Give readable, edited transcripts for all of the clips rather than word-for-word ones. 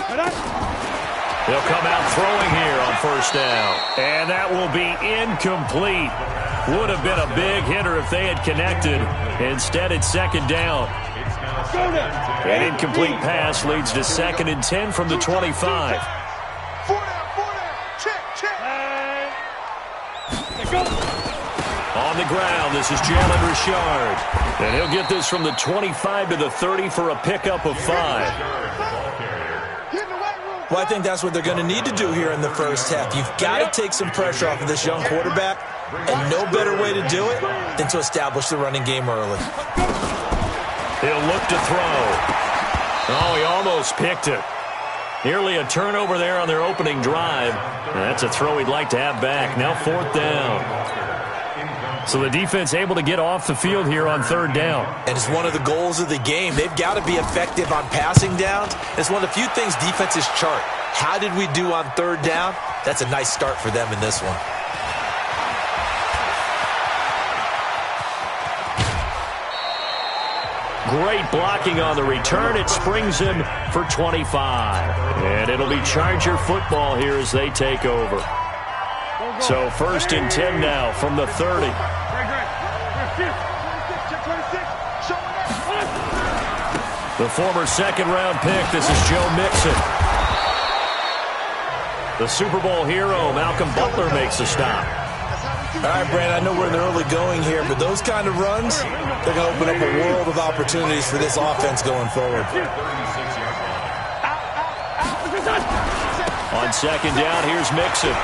He'll come out throwing here on first down. And that will be incomplete. Would have been a big hitter if they had connected. Instead, it's second down. An incomplete pass leads to 2nd and 10 from the 25. On the ground, this is Jalen Richard. And he'll get this from the 25 to the 30 for a pickup of 5. Well, I think that's what they're going to need to do here in the first half. You've got to take some pressure off of this young quarterback, and no better way to do it than to establish the running game early. He'll look to throw. Oh, he almost picked it. Nearly a turnover there on their opening drive. And that's a throw he'd like to have back. Now 4th down. So the defense able to get off the field here on 3rd down. And it's one of the goals of the game. They've got to be effective on passing downs. It's one of the few things defenses chart. How did we do on 3rd down? That's a nice start for them in this one. Great blocking on the return. It springs him for 25. And it'll be Charger football here as they take over. So 1st and 10 now from the 30. The former 2nd-round pick, this is Joe Mixon. The Super Bowl hero, Malcolm Butler, makes a stop. All right, Brandon, I know we're in the early going here, but those kind of runs, they're going to open up a world of opportunities for this offense going forward. On 2nd down, here's Mixon.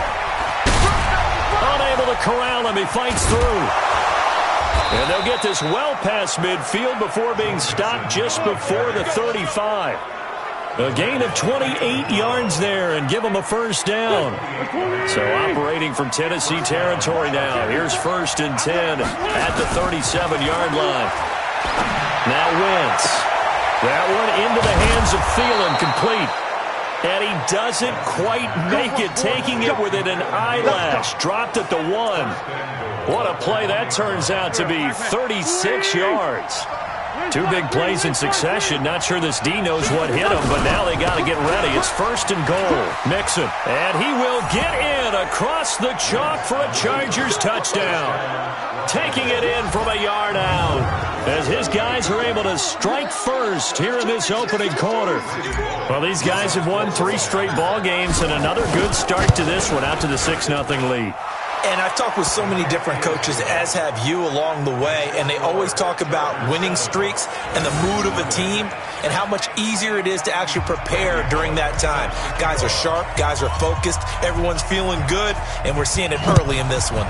Unable to corral him. He fights through. And they'll get this well past midfield before being stopped just before the 35. A gain of 28 yards there and give them a 1st down. So operating from Tennessee territory now. Here's 1st and 10 at the 37-yard line. Now Wentz. That one into the hands of Thielen, complete. And he doesn't quite make it, taking it within an eyelash. Dropped at the 1. What a play that turns out to be, 36 yards. 2 big plays in succession. Not sure this D knows what hit him, but now they got to get ready. It's 1st and goal. Mixon. And he will get in across the chalk for a Chargers touchdown. Taking it in from a yard out as his guys are able to strike first here in this opening quarter. Well, these guys have won 3 straight ball games and another good start to this one, out to the 6-0 lead. And I've talked with so many different coaches, as have you, along the way, and they always talk about winning streaks and the mood of a team and how much easier it is to actually prepare during that time. Guys are sharp, guys are focused, everyone's feeling good, and we're seeing it early in this one.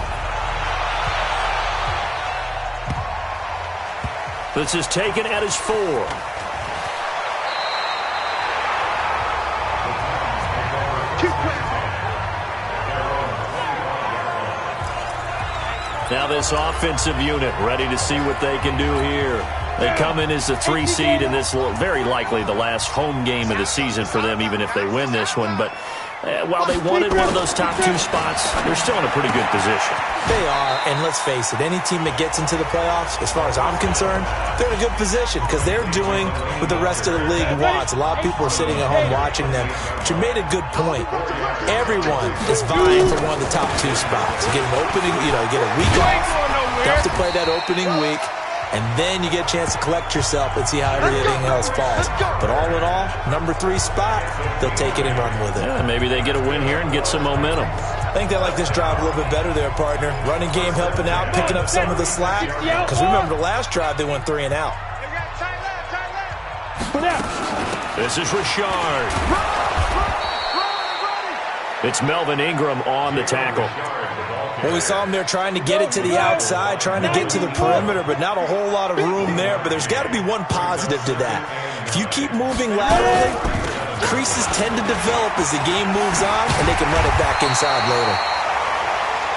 This is taken at his 4. Now this offensive unit ready to see what they can do here. They come in as the 3 seed in this, very likely the last home game of the season for them, even if they win this one. But while they wanted one of those top 2 spots, they're still in a pretty good position. They are, and let's face it, any team that gets into the playoffs, as far as I'm concerned, they're in a good position because they're doing what the rest of the league wants. A lot of people are sitting at home watching them, but you made a good point. Everyone is vying for one of the top 2 spots. You get an opening, you get a week off, you have to play that opening week, and then you get a chance to collect yourself and see how everything else falls. But all in all, number 3 spot, they'll take it and run with it. Yeah, maybe they get a win here and get some momentum. I think they like this drive a little bit better there, partner. Running game helping out, picking up some of the slack. Because remember, the last drive, they went 3 and out. This is Richard. It's Melvin Ingram on the tackle. Well, we saw him there trying to get it to the outside, trying to get to the perimeter, but not a whole lot of room there. But there's got to be one positive to that. If you keep moving laterally, creases tend to develop as the game moves on, and they can run it back inside later.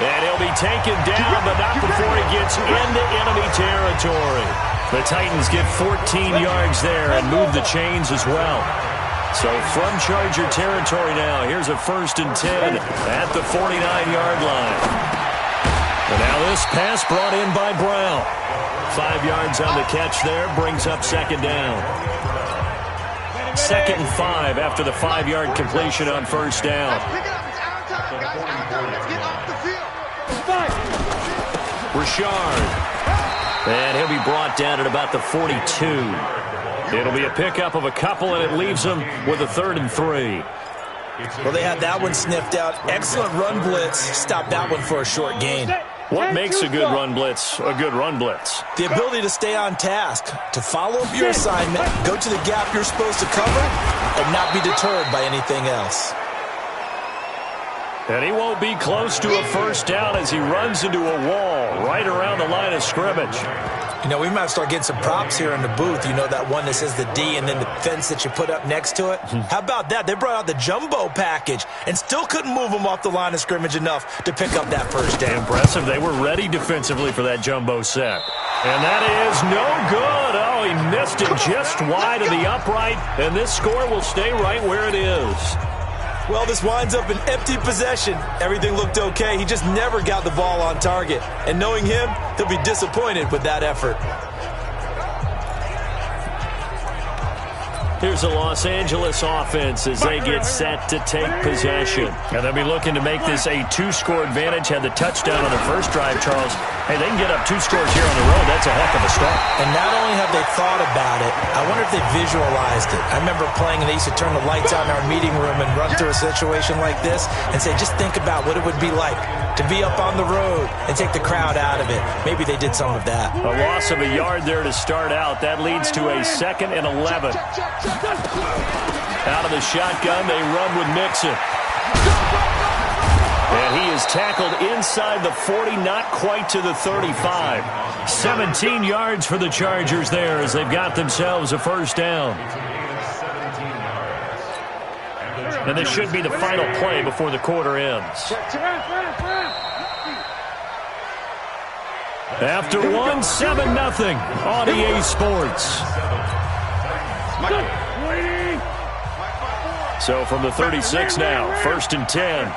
And he'll be taken down, but not before he gets into enemy territory. The Titans get 14 yards there and move the chains as well. So from Charger territory now, here's a 1st and 10 at the 49-yard line. And now this pass brought in by Brown. 5 yards on the catch there, brings up 2nd down. 2nd and 5 after the 5-yard completion on first down. Richard. And he'll be brought down at about the 42. It'll be a pickup of a couple, and it leaves them with a 3rd and 3. Well, they had that one sniffed out. Excellent run blitz. Stopped that one for a short gain. What makes a good run blitz a good run blitz? The ability to stay on task, to follow up your assignment, go to the gap you're supposed to cover, and not be deterred by anything else. And he won't be close to a first down as he runs into a wall right around the line of scrimmage. You know, we might start getting some props here in the booth. You know, that one that says the D and then the fence that you put up next to it? How about that? They brought out the jumbo package and still couldn't move them off the line of scrimmage enough to pick up that first down. Impressive. They were ready defensively for that jumbo set. And that is no good. Oh, he missed it just wide of the upright, and this score will stay right where it is. Well, this winds up an empty possession. Everything looked okay. He just never got the ball on target. And knowing him, he'll be disappointed with that effort. Here's the Los Angeles offense as they get set to take possession. And they'll be looking to make this a 2-score advantage. Had the touchdown on their first drive, Charles. Hey, they can get up 2 scores here on the road. That's a heck of a start. And not only have they thought about it, I wonder if they visualized it. I remember playing, and they used to turn the lights on in our meeting room and run through a situation like this and say, just think about what it would be like to be up on the road and take the crowd out of it. Maybe they did some of that. A loss of a yard there to start out. That leads to a 2nd and 11. Out of the shotgun, they run with Mixon. And he is tackled inside the 40, not quite to the 35. 17 yards for the Chargers there as they've got themselves a first down. And this should be the final play before the quarter ends. After one, 7-0 on EA Sports. So from the 36 now, 1st and 10.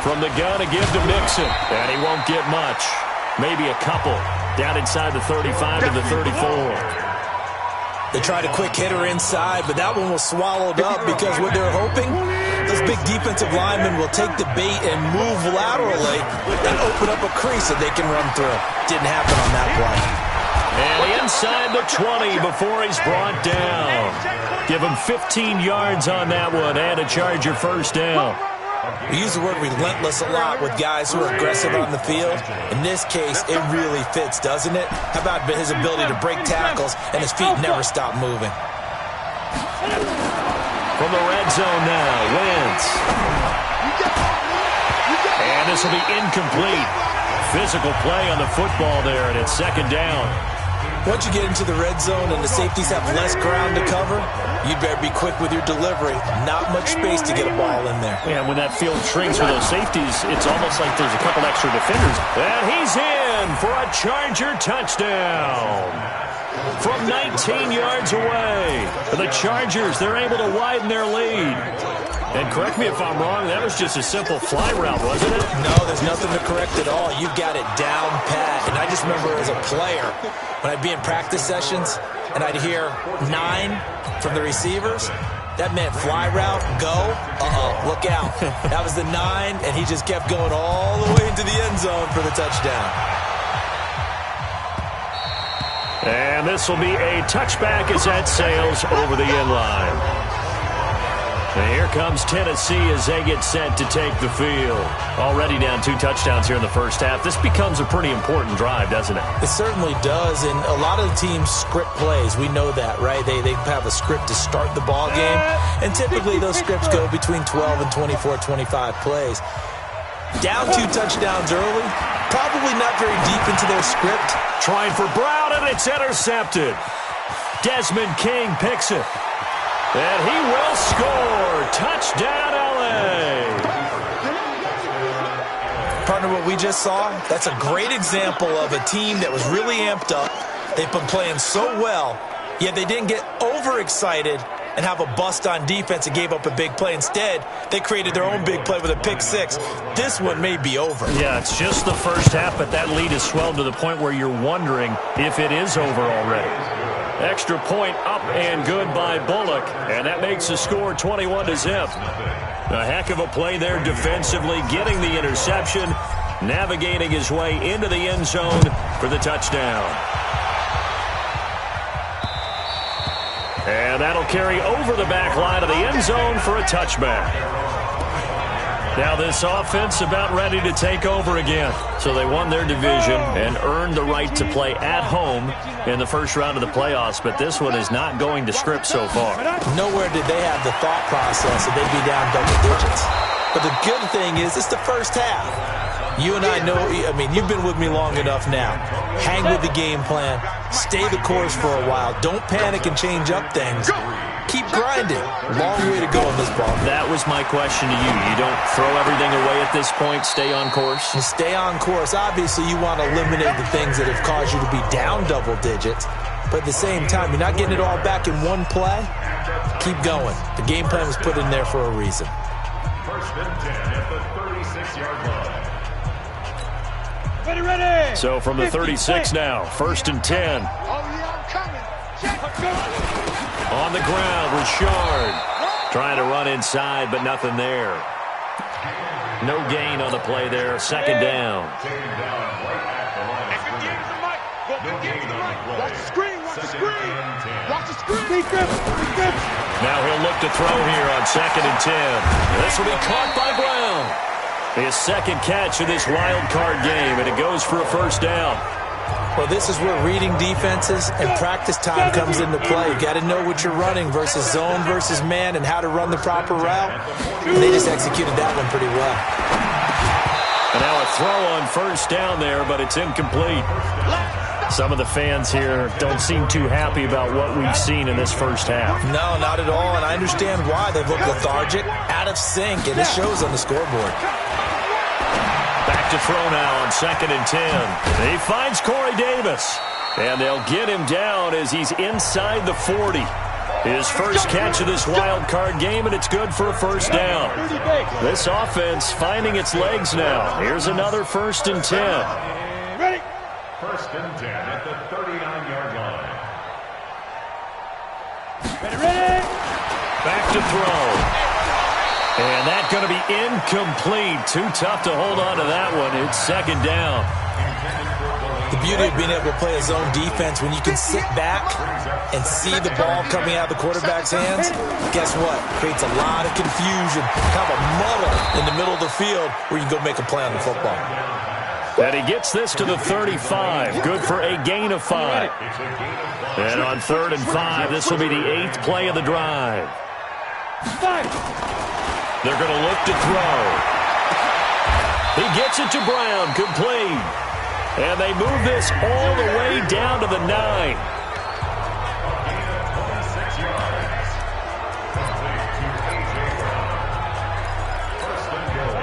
From the gun, a give to Mixon. And he won't get much. Maybe a couple. Down inside the 35 to the 34. They tried a quick hitter inside, but that one was swallowed up because what they're hoping, those big defensive linemen will take the bait and move laterally and open up a crease that they can run through. Didn't happen on that play. And inside the 20 before he's brought down. Give him 15 yards on that one and a Charger first down. We use the word relentless a lot with guys who are aggressive on the field. In this case, it really fits, doesn't it? How about his ability to break tackles and his feet never stop moving? From the red zone now, Wentz. And this will be incomplete. Physical play on the football there, and it's 2nd down. Once you get into the red zone and the safeties have less ground to cover, you'd better be quick with your delivery. Not much space to get a ball in there. Yeah, when that field shrinks with those safeties, it's almost like there's a couple extra defenders. And he's in for a Charger touchdown. From 19 yards away. The Chargers, they're able to widen their lead. And correct me if I'm wrong, that was just a simple fly route, wasn't it? No, there's nothing to correct at all. You've got it down pat. And I just remember as a player, when I'd be in practice sessions and I'd hear 9 from the receivers, that meant fly route, go, look out. That was the 9, and he just kept going all the way into the end zone for the touchdown. And this will be a touchback as that sails over the end line. And here comes Tennessee as they get set to take the field. Already down 2 touchdowns here in the first half. This becomes a pretty important drive, doesn't it? It certainly does, and a lot of the teams script plays. We know that, right? They have a script to start the ball game, and typically those scripts go between 12 and 24, 25 plays. Down 2 touchdowns early, probably not very deep into their script. Trying for Brown, and it's intercepted. Desmond King picks it. And he will score. Touchdown, L.A. Partner, what we just saw, that's a great example of a team that was really amped up. They've been playing so well, yet they didn't get overexcited and have a bust on defense and gave up a big play. Instead, they created their own big play with a pick 6. This one may be over. Yeah, it's just the first half, but that lead has swelled to the point where you're wondering if it is over already. Extra point up and good by Bullock, and that makes the score 21-0. A heck of a play there defensively, getting the interception, navigating his way into the end zone for the touchdown. And that'll carry over the back line of the end zone for a touchback. Now this offense about ready to take over again. So they won their division and earned the right to play at home in the first round of the playoffs, but this one is not going to script so far. Nowhere did they have the thought process that they'd be down double digits. But the good thing is it's the first half. You and I know, I mean, you've been with me long enough now. Hang with the game plan. Stay the course for a while. Don't panic and change up things. Keep grinding. Long way to go in this ball. That was my question to you. You don't throw everything away at this point. Stay on course. And stay on course. Obviously, you want to eliminate the things that have caused you to be down double digits. But at the same time, you're not getting it all back in one play. Keep going. The game plan was put in there for a reason. First and 10 at the 36-yard line. Ready. So from the 36 now, first and 10. Oh, yeah, I'm coming. On the ground, Richard trying to run inside, but nothing there. No gain on the play there. Second down. Watch the screen. Watch the screen. Now he'll look to throw here on second and 10. This will be caught by Brown. His second catch of this wild card game, and it goes for a first down. Well, this is where reading defenses and practice time comes into play. You got to know what you're running versus zone versus man and how to run the proper route. And they just executed that one pretty well. And now a throw on first down there, but it's incomplete. Some of the fans here don't seem too happy about what we've seen in this first half. No, not at all, and I understand why. They look lethargic, out of sync, and it shows on the scoreboard. Back to throw now on second and 10. He finds Corey Davis, and they'll get him down as he's inside the 40. His first catch of this wild card game, and it's good for a first down. This offense finding its legs now. Here's another first and 10. Ready. First and 10 at the 39-yard line. Ready. Back to throw. And that's going to be incomplete. Too tough to hold on to that one. It's second down. The beauty of being able to play a zone defense when you can sit back and see the ball coming out of the quarterback's hands, guess what? Creates a lot of confusion, kind of a muddle in the middle of the field where you can go make a play on the football. And he gets this to the 35. Good for a gain of 5. And on third and 5, this will be the 8th play of the drive. They're going to look to throw. He gets it to Brown, complete. And they move this all the way down to the 9.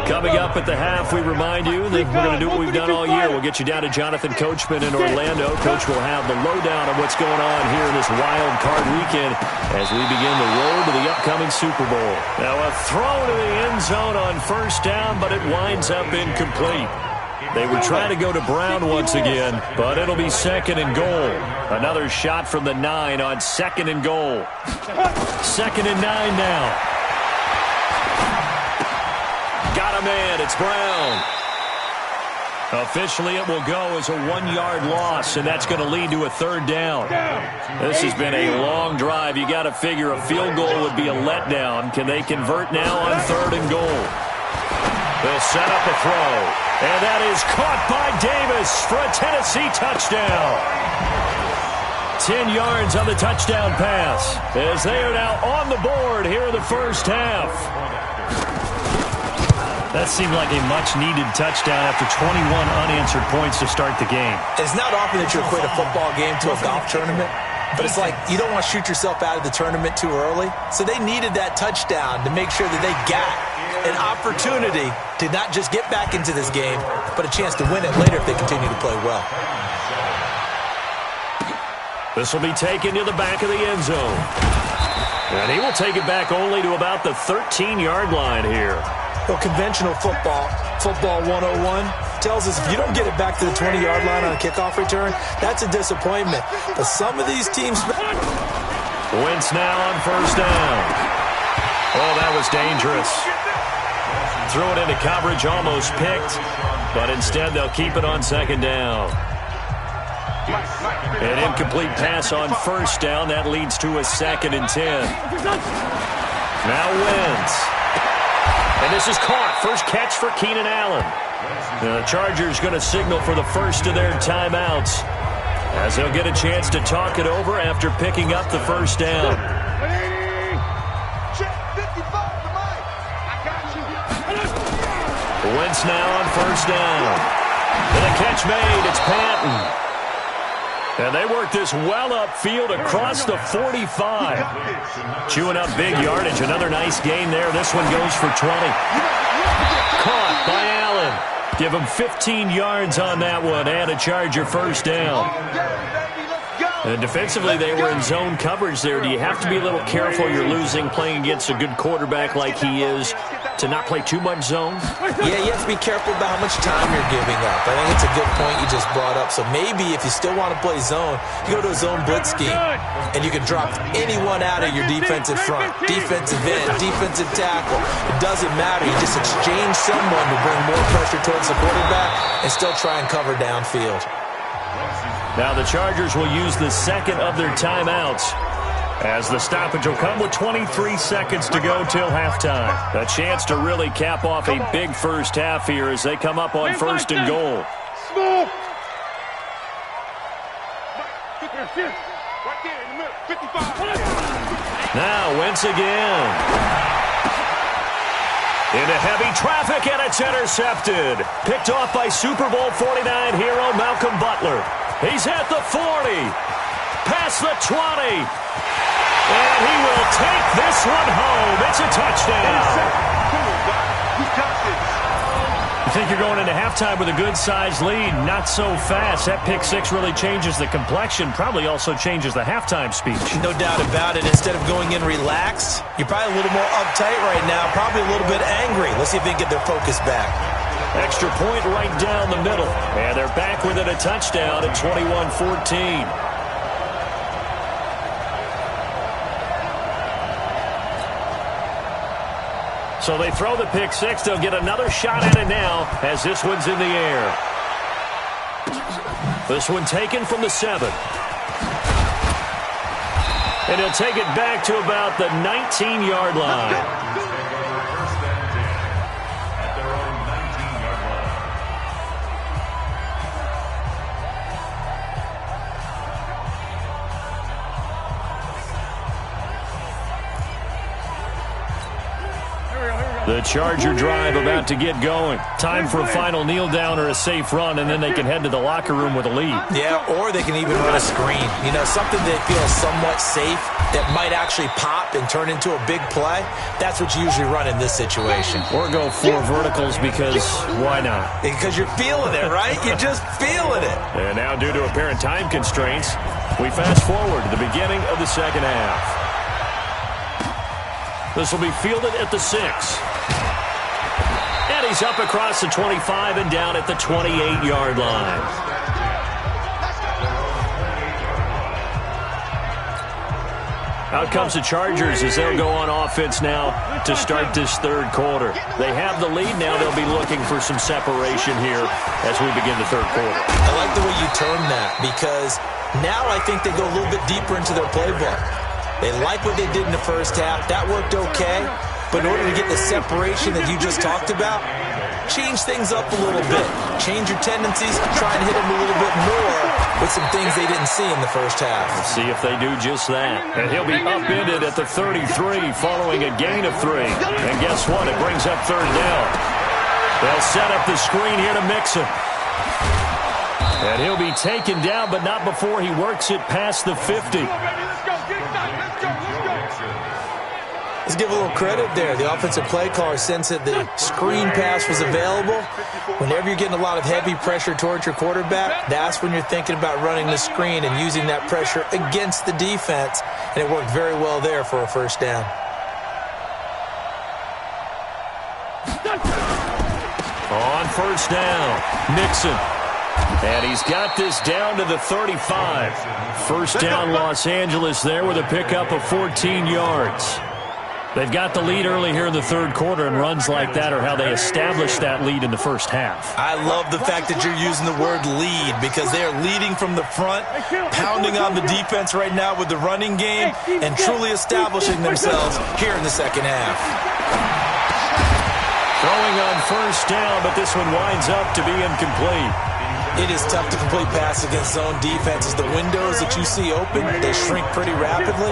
Coming up at the half, we remind you that we're going to do what we've done all year. We'll get you down to Jonathan Coachman in Orlando. Coach will have the lowdown of what's going on here in this wild card weekend as we begin the road to the upcoming Super Bowl. Now a throw to the end zone on first down, but it winds up incomplete. They were trying to go to Brown once again, but it'll be second and goal. Another shot from the 9 on second and goal. Second and 9 now. Got a man. It's Brown. Officially, it will go as a 1-yard loss, and that's going to lead to a third down. This has been a long drive. You got to figure a field goal would be a letdown. Can they convert now on third and goal? They'll set up a throw, and that is caught by Davis for a Tennessee touchdown. 10 yards on the touchdown pass as they are now on the board here in the first half. That seemed like a much-needed touchdown after 21 unanswered points to start the game. It's not often that you equate a football game to a golf tournament, but it's like you don't want to shoot yourself out of the tournament too early. So they needed that touchdown to make sure that they got an opportunity to not just get back into this game, but a chance to win it later if they continue to play well. This will be taken to the back of the end zone. And he will take it back only to about the 13-yard line here. Well, conventional football 101, tells us if you don't get it back to the 20-yard line on a kickoff return, that's a disappointment. But some of these teams... Wentz now on first down. Oh, that was dangerous. Threw it into coverage, almost picked, but instead they'll keep it on second down. An incomplete pass on first down. That leads to a 2nd and 10. Now Wentz. And this is caught. First catch for Keenan Allen. The Chargers going to signal for the first of their timeouts, as they'll get a chance to talk it over after picking up the first down. Wentz now on first down. And a catch made. It's Patton. And they work this well upfield across the 45. Chewing up big yardage. Another nice gain there. This one goes for 20. Caught by Allen. Give him 15 yards on that one and a Charger first down. And defensively, they were in zone coverage there. Do you have to be a little careful? You're losing playing against a good quarterback like he is to not play too much zone? Yeah, you have to be careful about how much time you're giving up. I think it's a good point you just brought up. So maybe if you still want to play zone, you go to a zone blitz scheme, and you can drop anyone out of your defensive front, defensive end, defensive tackle. It doesn't matter. You just exchange someone to bring more pressure towards the quarterback and still try and cover downfield. Now the Chargers will use the second of their timeouts, as the stoppage will come with 23 seconds to go till halftime. A chance to really cap off a big first half here as they come up on first and goal. Now Wentz again. Into heavy traffic, and it's intercepted. Picked off by Super Bowl 49 hero Malcolm Butler. He's at the 40. Past the 20. And he will take this one home. It's a touchdown. You think you're going into halftime with a good-sized lead. Not so fast. That pick six really changes the complexion. Probably also changes the halftime speech. No doubt about it. Instead of going in relaxed, you're probably a little more uptight right now. Probably a little bit angry. Let's see if they can get their focus back. Extra point right down the middle. And they're back within a touchdown at 21-14. So they throw the pick six. They'll get another shot at it now as this one's in the air. This one taken from the 7. And he'll take it back to about the 19-yard line. The Charger drive about to get going. Time for a final kneel down or a safe run, and then they can head to the locker room with a lead. Yeah, or they can even run a screen. You know, something they feel somewhat safe that might actually pop and turn into a big play. That's what you usually run in this situation. Or go 4 verticals because why not? Because you're feeling it, right? You're just feeling it. And now due to apparent time constraints, we fast forward to the beginning of the second half. This will be fielded at the 6. And he's up across the 25 and down at the 28-yard line. Out comes the Chargers as they'll go on offense now to start this third quarter. They have the lead now. They'll be looking for some separation here as we begin the third quarter. I like the way you term that because now I think they go a little bit deeper into their playbook. They like what they did in the first half. That worked okay. But in order to get the separation that you just talked about, change things up a little bit. Change your tendencies. Try and hit them a little bit more with some things they didn't see in the first half. Let's see if they do just that. And he'll be upended at the 33 following a gain of 3. And guess what? It brings up third down. They'll set up the screen here to Mixon. And he'll be taken down, but not before he works it past the 50. Let's give a little credit there. The offensive play caller sensed that the screen pass was available. Whenever you're getting a lot of heavy pressure towards your quarterback, that's when you're thinking about running the screen and using that pressure against the defense. And it worked very well there for a first down. On first down, Nixon. And he's got this down to the 35. First down, Los Angeles there with a pickup of 14 yards. They've got the lead early here in the third quarter, and runs like that are how they established that lead in the first half. I love the fact that you're using the word lead because they are leading from the front, pounding on the defense right now with the running game, and truly establishing themselves here in the second half. Throwing on first down, but this one winds up to be incomplete. It is tough to complete pass against zone defenses. The windows that you see open, they shrink pretty rapidly.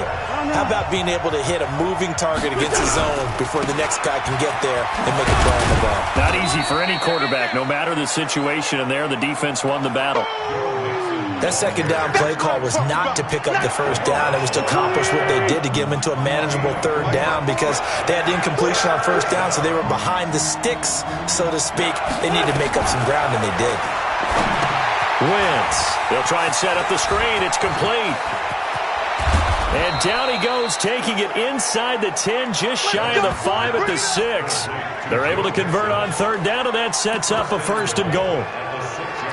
How about being able to hit a moving target against a zone before the next guy can get there and make a play on the ball? Not easy for any quarterback, no matter the situation, and there the defense won the battle. That second down play call was not to pick up the first down. It was to accomplish what they did to get them into a manageable third down because they had incompletion on first down, so they were behind the sticks, so to speak. They needed to make up some ground, and they did. Wentz. They'll try and set up the screen. It's complete. And down he goes, taking it inside the 10, just shy of the 5 at the 6. They're able to convert on third down, and that sets up a first and goal.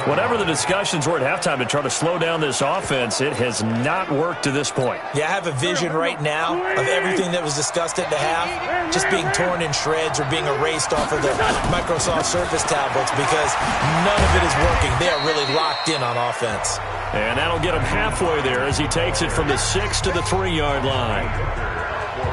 Whatever the discussions were at halftime to try to slow down this offense, it has not worked to this point. Yeah, I have a vision right now of everything that was discussed at the half just being torn in shreds or being erased off of the Microsoft Surface tablets because none of it is working. They are really locked in on offense. And that'll get him halfway there as he takes it from the 6 to the 3-yard line.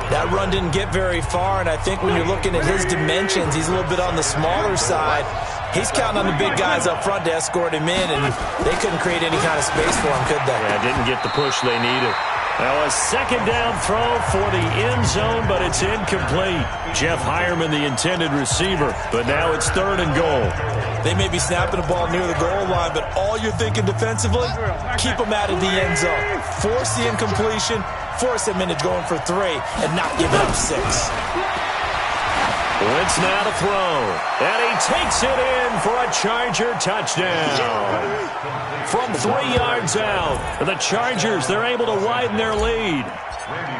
That run didn't get very far, and I think when you're looking at his dimensions, he's a little bit on the smaller side. He's counting on the big guys up front to escort him in, and they couldn't create any kind of space for him, could they? Yeah, didn't get the push they needed. Now a second down throw for the end zone, but it's incomplete. Jeff Hireman, the intended receiver, but now it's third and goal. They may be snapping the ball near the goal line, but all you're thinking defensively, keep them out of the end zone. Force the incompletion, force them into going for 3, and not give up 6. Wentz now to throw, and he takes it in for a Charger touchdown. From 3 yards out, the Chargers, they're able to widen their lead.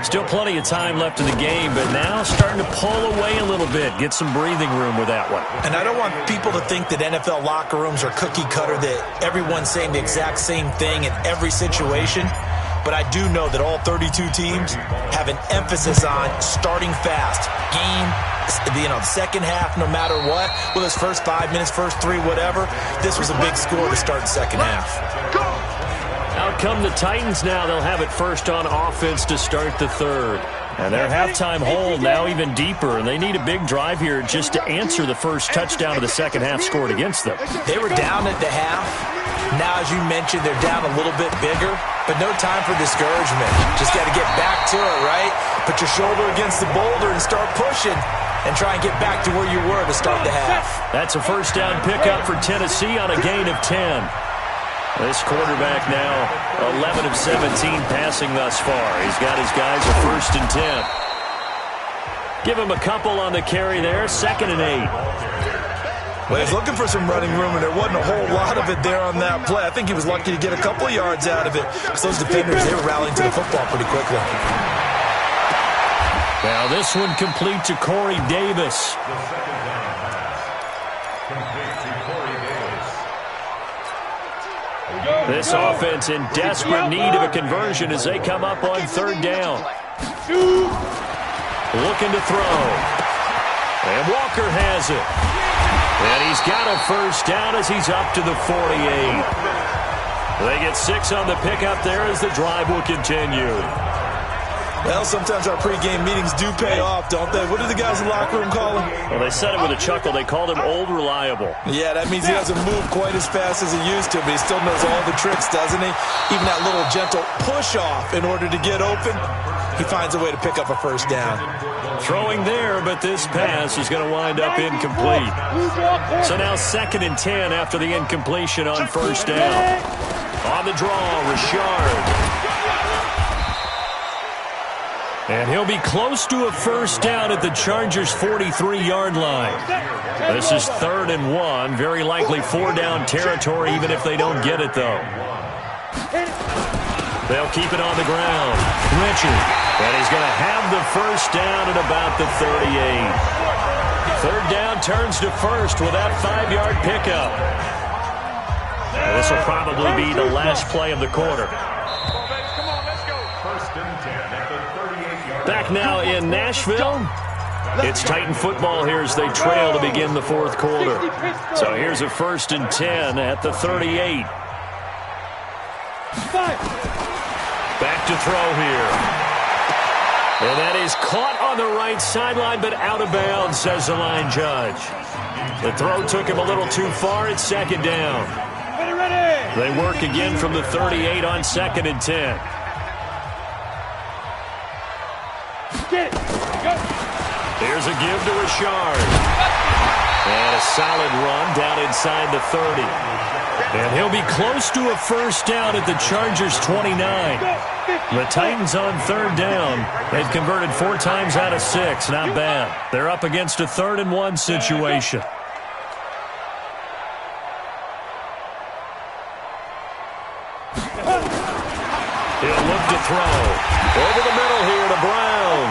Still plenty of time left in the game, but now starting to pull away a little bit, get some breathing room with that one. And I don't want people to think that NFL locker rooms are cookie cutter, that everyone's saying the exact same thing in every situation. But I do know that all 32 teams have an emphasis on starting fast. The second half, no matter what, whether it's first 5 minutes, first 3, whatever, this was a big score to start the second half. Out come the Titans now. They'll have it first on offense to start the third. And their halftime hole now even deeper, and they need a big drive here just to answer the first touchdown of the second half scored against them. They were down at the half. Now, as you mentioned, they're down a little bit bigger, but no time for discouragement. Just got to get back to it, right? Put your shoulder against the boulder and start pushing and try and get back to where you were to start the half. That's a first down pickup for Tennessee on a gain of 10. This quarterback now 11 of 17 passing thus far. He's got his guys a first and 10. Give him a couple on the carry there, 2nd and 8. Well, he's looking for some running room, and there wasn't a whole lot of it there on that play. I think he was lucky to get a couple of yards out of it because those defenders, they were rallying to the football pretty quickly. Now this one complete to Corey Davis. This offense in desperate need of a conversion as they come up on third down. Looking to throw. And Walker has it. And he's got a first down as he's up to the 48. They get 6 on the pickup there as the drive will continue. Well, sometimes our pregame meetings do pay off, don't they? What do the guys in the locker room call him? Well, they said it with a chuckle. They called him Old Reliable. Yeah, that means he doesn't move quite as fast as he used to, but he still knows all the tricks, doesn't he? Even that little gentle push-off in order to get open, he finds a way to pick up a first down. Throwing there, but this pass is going to wind up incomplete. So now 2nd and 10 after the incompletion on first down. On the draw, Richard. And he'll be close to a first down at the Chargers' 43-yard line. This is 3rd and 1. Very likely 4-down territory, even if they don't get it, though. They'll keep it on the ground. Richard. And he's going to have the first down at about the 38. Third down turns to first with that 5-yard pickup. This will probably be the last play of the quarter. Back now in Nashville. It's Titan football here as they trail to begin the fourth quarter. So here's a 1st and 10 at the 38. Back to throw here. And that is caught on the right sideline, but out of bounds, says the line judge. The throw took him a little too far. It's 2nd down. They work again from the 38 on 2nd and 10. Here's a give to Richard. And a solid run down inside the 30. And he'll be close to a first down at the Chargers' 29. The Titans on 3rd down. They've converted 4 times out of 6. Not bad. They're up against a 3rd and 1 situation. He'll look to throw. Over the middle here to Brown.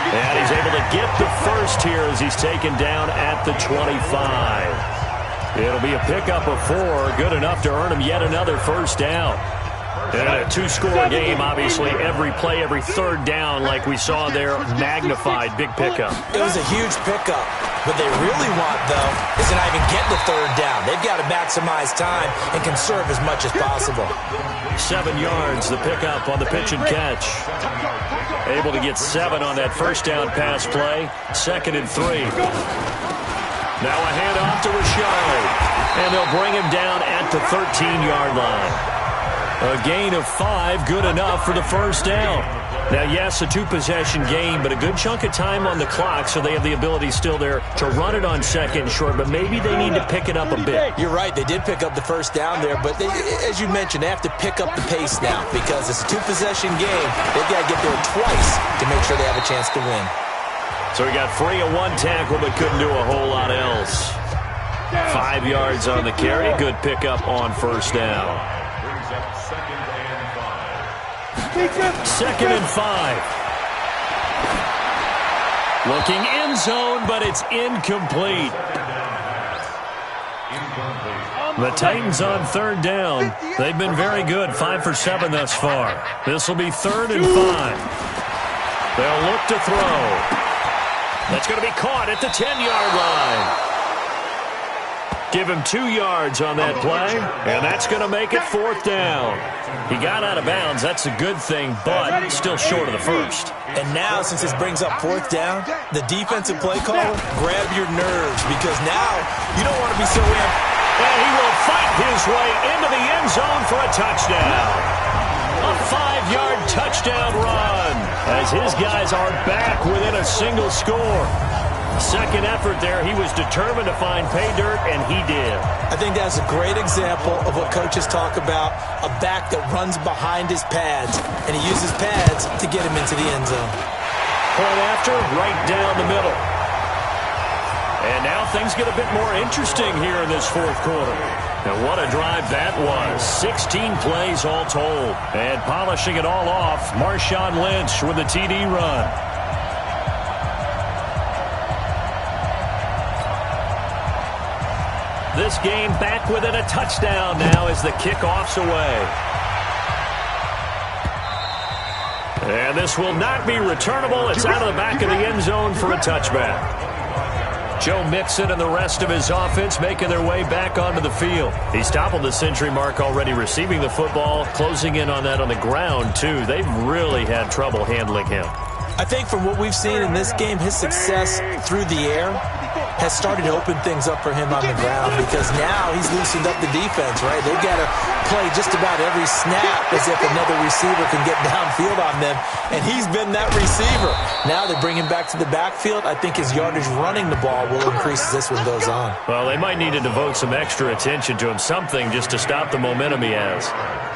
And he's able to get the first here as he's taken down at the 25. It'll be a pickup of 4, good enough to earn him yet another first down. In a 2-score game, obviously, every play, every 3rd down, like we saw there, magnified, big pickup. It was a huge pickup. What they really want, though, is to not even get the 3rd down. They've got to maximize time and conserve as much as possible. 7 yards, the pickup on the pitch and catch. Able to get 7 on that first down pass play. 2nd and 3. Now a handoff to Richard. And they'll bring him down at the 13-yard line. A gain of 5, good enough for the first down. Now, yes, a 2-possession game, but a good chunk of time on the clock, so they have the ability still there to run it on 2nd and short, but maybe they need to pick it up a bit. You're right. They did pick up the first down there, but they, as you mentioned, they have to pick up the pace now because it's a 2-possession game. They've got to get there twice to make sure they have a chance to win. So he got free of 1 tackle, but couldn't do a whole lot else. 5 yards on the carry. Good pickup on first down. 2nd and 5. Looking end zone, but it's incomplete. The Titans on 3rd down. They've been very good, 5 for 7 thus far. This will be 3rd and 5. They'll look to throw. That's going to be caught at the 10-yard line. Give him 2 yards on that play, and that's going to make it 4th down. He got out of bounds. That's a good thing, but still short of the first. And now, since this brings up 4th down, the defensive play caller, grab your nerves, because now you don't want to be so amped. And he will fight his way into the end zone for a touchdown. A 5-yard touchdown run as his guys are back within a single score. Second effort there, he was determined to find pay dirt, and he did. I think that's a great example of what coaches talk about, a back that runs behind his pads, and he uses pads to get him into the end zone. Point after, right down the middle. And now things get a bit more interesting here in this fourth quarter. And what a drive that was. 16 plays all told. And polishing it all off, Marshawn Lynch with a TD run. This game back within a touchdown now as the kickoff's away. And this will not be returnable. It's out of the back of the end zone for a touchback. Joe Mixon and the rest of his offense making their way back onto the field. He's toppled the century mark already receiving the football, closing in on that on the ground, too. They've really had trouble handling him. I think from what we've seen in this game, his success through the air has started to open things up for him on the ground because now he's loosened up the defense, right? They've got to play just about every snap as if another receiver can get downfield on them, and he's been that receiver. Now they bring him back to the backfield. I think his yardage running the ball will increase as this one goes on. Well, they might need to devote some extra attention to him, something just to stop the momentum he has.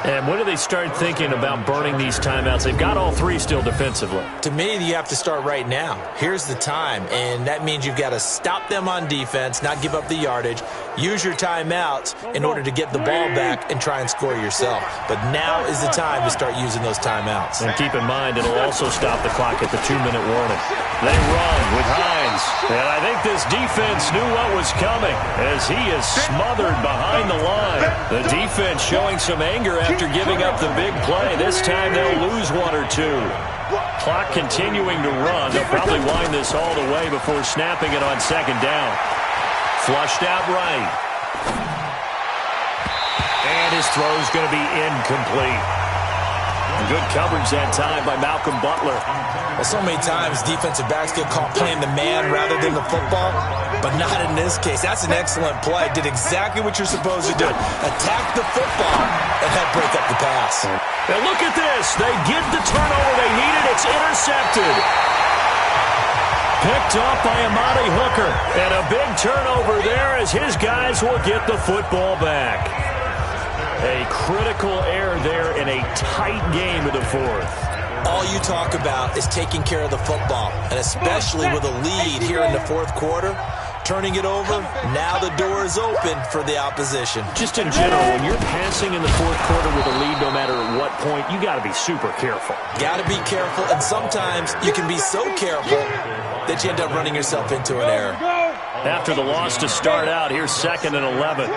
And when do they start thinking about burning these timeouts? They've got all three still defensively. To me, you have to start right now. Here's the time, and that means you've got to stop stop them on defense, not give up the yardage. Use your timeouts in order to get the ball back and try and score yourself. But now is the time to start using those timeouts. And keep in mind, it'll also stop the clock at the 2-minute warning. They run with Hines. And I think this defense knew what was coming as he is smothered behind the line. The defense showing some anger after giving up the big play. This time they'll lose one or two. Clock continuing to run. They'll probably wind this all the way before snapping it on second down. Flushed out right. And his throw's going to be incomplete. Good coverage that time by Malcolm Butler. Well, so many times defensive backs get caught playing the man rather than the football, but not in this case. That's an excellent play. Did exactly what you're supposed to do. Attack the football and help break up the pass. And look at this. They get the turnover they needed. It's intercepted. Picked off by Amani Hooker. And a big turnover there as his guys will get the football back. A critical error there in a tight game of the fourth. All you talk about is taking care of the football, and especially with a lead here in the fourth quarter, turning it over, now the door is open for the opposition. Just in general, when you're passing in the fourth quarter with a lead, no matter at what point, you got to be super careful. Got to be careful, and sometimes you can be so careful that you end up running yourself into an error. After the loss to start out, here's 2nd and 11.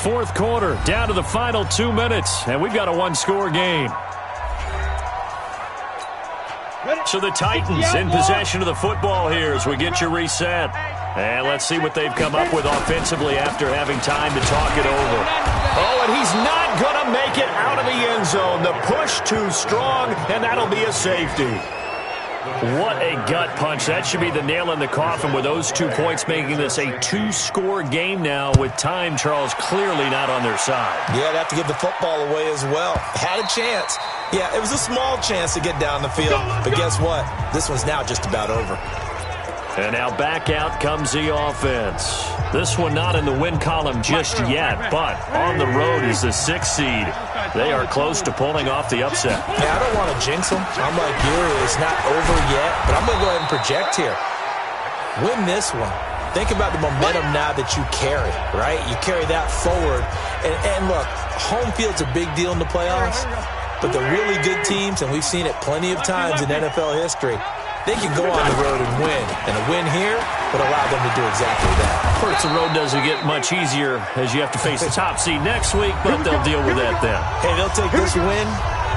Fourth quarter, down to the final 2 minutes, and we've got a one-score game. So the Titans in possession of the football here as we get you reset. And let's see what they've come up with offensively after having time to talk it over. Oh, and he's not going to make it out of the end zone. The push too strong, and that'll be a safety. What a gut punch. That should be the nail in the coffin with those 2 points, making this a 2-score game now with time, Charles, clearly not on their side. Yeah, they'd have to give the football away as well. Had a chance. Yeah, it was a small chance to get down the field. But guess what? This one's now just about over. And now back out comes the offense. This one not in the win column just yet, but on the road is the 6th seed. They are close to pulling off the upset. Yeah, I don't want to jinx them. I'm like you. It's not over yet, but I'm going to go ahead and project here. Win this one. Think about the momentum now that you carry, right? You carry that forward. And look, home field's a big deal in the playoffs, but the really good teams, and we've seen it plenty of times in NFL history, they can go on the road and win. And a win here would allow them to do exactly that. Of course, the road doesn't get much easier as you have to face the top seed next week, but they'll deal with that then. Hey, they'll take this win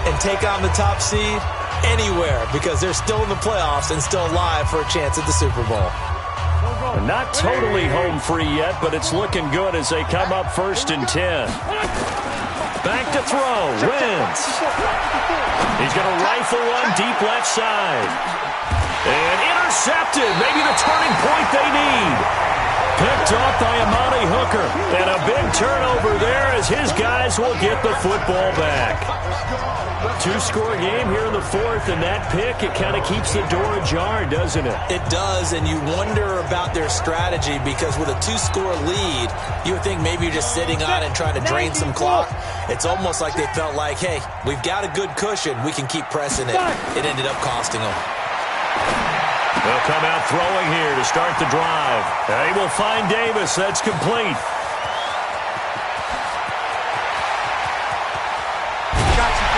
and take on the top seed anywhere because they're still in the playoffs and still alive for a chance at the Super Bowl. Not totally home free yet, but it's looking good as they come up 1st and 10. Back to throw. Wins. He's going to rifle one deep left side. And intercepted. Maybe the turning point they need. Picked off by Amani Hooker. And a big turnover there as his guys will get the football back. 2-score game here in the fourth, and that pick, it kind of keeps the door ajar, doesn't it? It does, and you wonder about their strategy because with a 2-score lead, you would think maybe you're just sitting on and trying to drain some clock. It's almost like they felt like, hey, we've got a good cushion. We can keep pressing it. It ended up costing them. They'll come out throwing here to start the drive. They will find Davis. That's complete.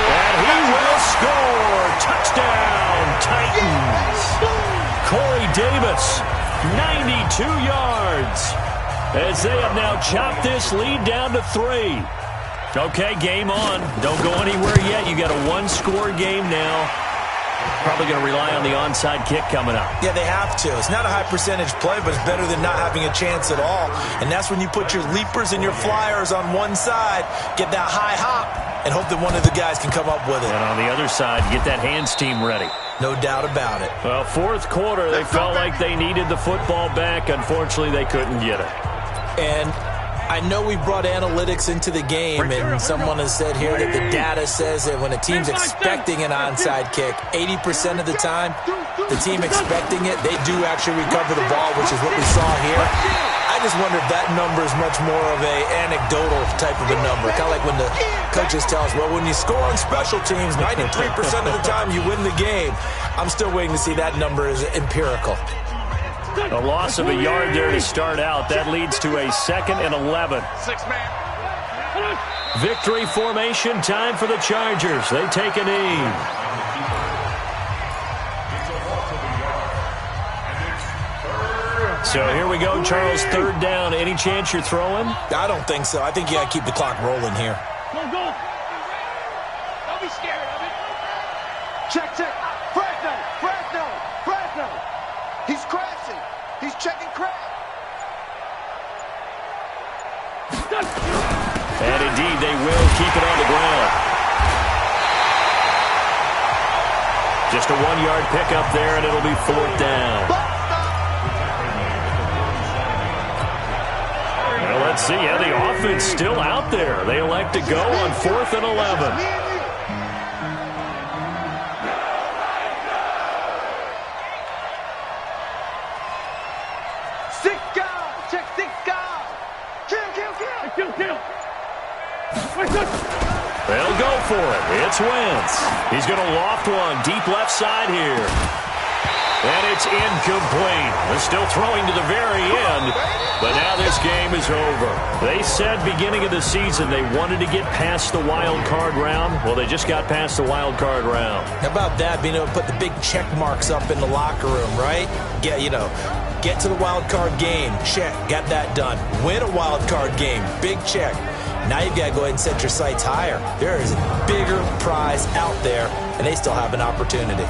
And he will score. Touchdown, Titans. Corey Davis, 92 yards. As they have now chopped this lead down to 3. Okay, game on. Don't go anywhere yet. You got a 1-score game now. Probably going to rely on the onside kick coming up. Yeah, they have to. It's not a high percentage play, but it's better than not having a chance at all. And that's when you put your leapers and your flyers on one side, get that high hop, and hope that one of the guys can come up with it. And on the other side, get that hands team ready. No doubt about it. Well, fourth quarter, they felt like they needed the football back. Unfortunately, they couldn't get it. And I know we brought analytics into the game, and someone has said here that the data says that when a team's expecting an onside kick, 80% of the time, the team expecting it, they do actually recover the ball, which is what we saw here. I just wonder if that number is much more of a anecdotal type of a number. Kind of like when the coaches tell us, well, when you score on special teams, 93% of the time you win the game. I'm still waiting to see that number is empirical. A loss of a yard there to start out. That leads to a 2nd and 11. Victory formation time for the Chargers. They take a knee. So here we go, Charles, 3rd down. Any chance you're throwing? I don't think so. I think you got to keep the clock rolling here. Go, go. Don't be scared of it. Check. Fresno. He's crashing. He's checking crash. And indeed, they will keep it on the ground. Just a 1-yard pickup there, and it'll be 4th down. Well, let's see. Yeah, the offense still out there. They elect to go on 4th and 11. They'll go for it. It's Wentz. He's going to loft one deep left side here. And it's incomplete. They're still throwing to the very end, but now this game is over. They said beginning of the season they wanted to get past the wild card round. Well, they just got past the wild card round. How about that, being able to put the big check marks up in the locker room, right? Get to the wild card game. Check. Got that done. Win a wild card game. Big check. Now you've got to go ahead and set your sights higher. There is a bigger prize out there, and they still have an opportunity.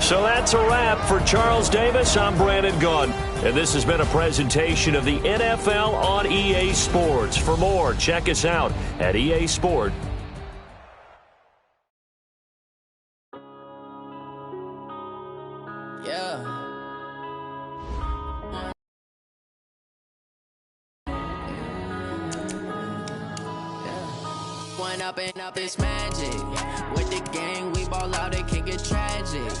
So that's a wrap for Charles Davis. I'm Brandon Gunn, and this has been a presentation of the NFL on EA Sports. For more, check us out at EA Sport. Up is magic. With the gang, we ball out, it can get tragic.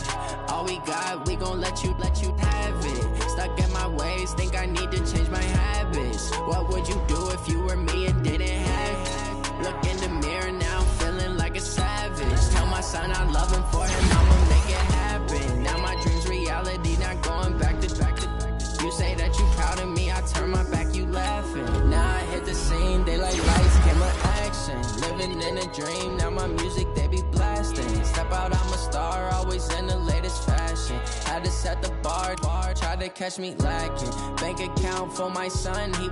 All we got, we gon' let you have it. Stuck in my ways, think I need to change my habits. What would you do if you were me and didn't have it? Look in the mirror now, I'm feeling like a savage. Tell my son I love him, for him I'ma make it happen. Now my dream's reality, not going back to. You say that you proud of me, I turn my back, you laughing. Now I hit the scene, they like lights, camera, action. Living in a dream, now my music they be blasting. Step out, I'm a star, always in the latest fashion. Had to set the bar, try to catch me lacking. Bank account for my son, he